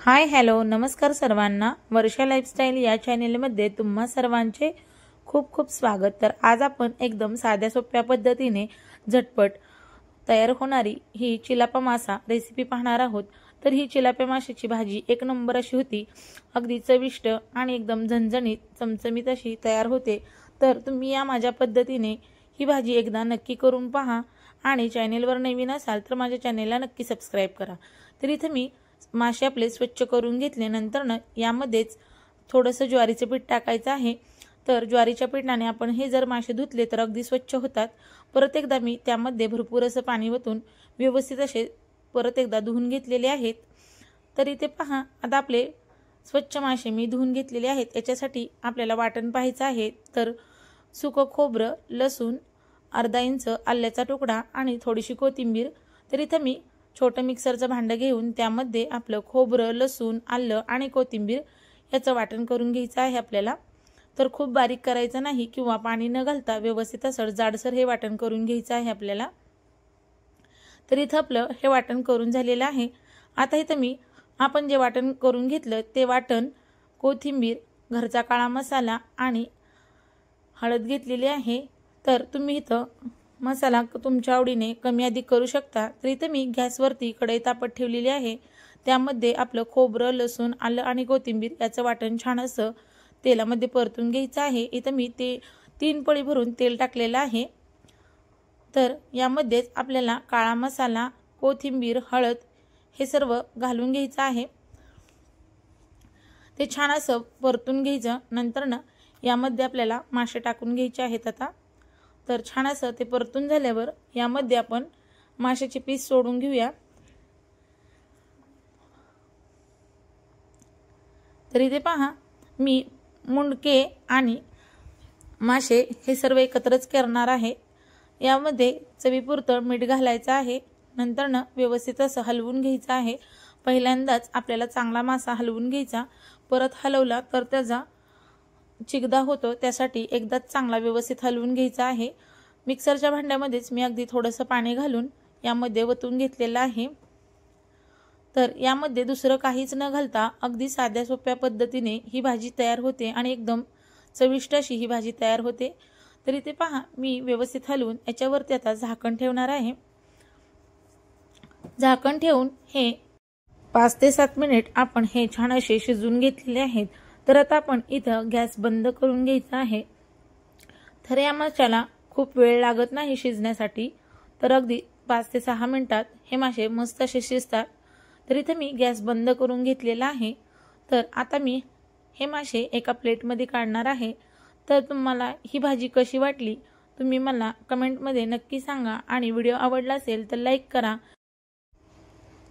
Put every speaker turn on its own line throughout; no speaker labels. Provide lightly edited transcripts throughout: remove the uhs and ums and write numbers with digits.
Hi hello नमस्कार सर्वांना। वर्षा lifestyle या चॅनलमध्ये तुम्हा सर्वांचे खूप खूप स्वागत। तर आज आपण एकदम साध्या सोप्या पद्धतीने झटपट तयार होणारी ही चिलापा मासा रेसिपी पाहणार आहोत। तर ही चिलापा माशाची भाजी एक नंबर अशी होती, अगदी चविष्ट आणि एकदम झणझणीत चमचमीत अशी तयार होते। तर तुम्ही या माझ्या पद्धतीने ही भाजी एकदा नक्की करून पहा आणि चॅनलवर नवीन असाल तर माझ्या चॅनलला नक्की सबस्क्राइब करा। तर इथे मी मासे आपले स्वच्छ करून घेतले, नंतर यामध्येच थोडंसं ज्वारीचे पीठ टाकायचं आहे। तर ज्वारीच्या पिठाने आपण हे जर मासे धुतले तर अगदी स्वच्छ होतात। परत एकदा मी त्यामध्ये भरपूर असं पाणी ओतून व्यवस्थित असे परत एकदा धुवून घेतलेले आहेत। तर इथे पहा, आता आपले स्वच्छ मासे मी धुवून घेतलेले आहेत। याच्यासाठी आपल्याला वाटण पाहायचं आहे। तर सुकं खोबरं, लसूण, अर्धा इंच आल्याचा तुकडा आणि थोडीशी कोथिंबीर। तर इथे मी छोटं मिक्सरचं भांडं घेऊन त्यामध्ये आपलं खोबरं, लसूण, आलं आणि कोथिंबीर याचं वाटण करून घ्यायचं आहे आपल्याला। तर खूप बारीक करायचं नाही किंवा पाणी न घालता व्यवस्थित असं जाडसर हे वाटण करून घ्यायचं आहे आपल्याला। तर इथं आपलं हे वाटण करून झालेलं आहे। आता इथं मी आपण जे वाटण करून घेतलं ते वाटण, कोथिंबीर, घरचा काळा मसाला आणि हळद घेतलेली आहे। तर तुम्ही इथं मसाला तुमच्या आवडीने कमी अधिक करू शकता। तर इथे मी गॅसवरती कढई तापत ठेवलेली आहे। त्यामध्ये आपलं खोबरं, लसूण, आलं आणि कोथिंबीर याचं वाटण छान असं तेलामध्ये परतून घ्यायचं आहे। इथे मी ते 3 पळी भरून तेल टाकलेलं आहे। तर यामध्येच आपल्याला काळा मसाला, कोथिंबीर, हळद हे सर्व घालून घ्यायचं आहे। ते छान असं परतून घ्यायचं। नंतर यामध्ये आपल्याला मासे टाकून घ्यायचे आहेत आता। तर छान असं ते परतून झाल्यावर यामध्ये आपण माशाचे पीस सोडून घेऊया। तर इथे पहा, मी मुंडके आणि मासे हे सर्व एकत्रच करणार आहे। यामध्ये चवीपुरतं मीठ घालायचं आहे। नंतर व्यवस्थित असं हलवून घ्यायचं आहे। पहिल्यांदाच आपल्याला चांगला मासा हलवून घ्यायचा, परत हलवला तर त्याचा चिकदा होतो, त्यासाठी एकदाच चांगला व्यवस्थित हलवून घ्यायचा आहे। मिक्सरच्या भांड्यामध्येच मी अगदी थोडंसं पाणी घालून यामध्ये वतून घेतलेलं आहे। तर यामध्ये दुसरं काहीच न घालता अगदी साध्या सोप्या पद्धतीने ही भाजी तयार होते आणि एकदम चविष्ट अशी ही भाजी तयार होते। तर इथे पहा, मी व्यवस्थित हलवून याच्यावरती आता झाकण ठेवणार आहे। झाकण ठेवून हे 5 ते 7 मिनिट आपण हे छान असे शिजवून घेतलेले आहेत। तर आता आपण इथं गॅस बंद करून घ्यायचा आहे। तर या माशाला खूप वेळ लागत नाही शिजण्यासाठी। तर अगदी 5 ते 6 मिनिटात हे मासे मस्त असे शिजतात। तर इथे मी गॅस बंद करून घेतलेला आहे। तर आता मी हे मासे एका प्लेटमध्ये काढणार आहे। तर तुम्हाला ही भाजी कशी वाटली तुम्ही मला कमेंटमध्ये नक्की सांगा आणि व्हिडिओ आवडला असेल तर लाईक करा।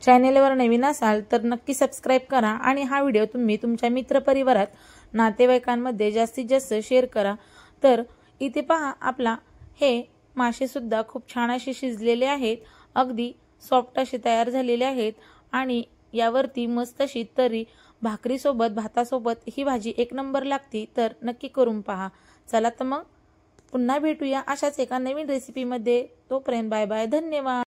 चॅनलवर नवीन असाल तर नक्की सबस्क्राइब करा आणि हा व्हिडिओ तुम्ही तुमच्या मित्रपरिवारात, नातेवाईकांमध्ये जास्तीत जास्त शेअर करा। तर इथे पहा, आपला हे मासे सुद्धा खूप छान असे शिजलेले आहेत, अगदी सॉफ्ट असे तयार झालेले आहेत आणि यावरती मस्त अशी तरी भाकरीसोबत, भातासोबत ही भाजी एक नंबर लागते। तर नक्की करून पहा। चला तर मग पुन्हा भेटूया अशाच एका नवीन रेसिपीमध्ये। तोपर्यंत बाय बाय, धन्यवाद।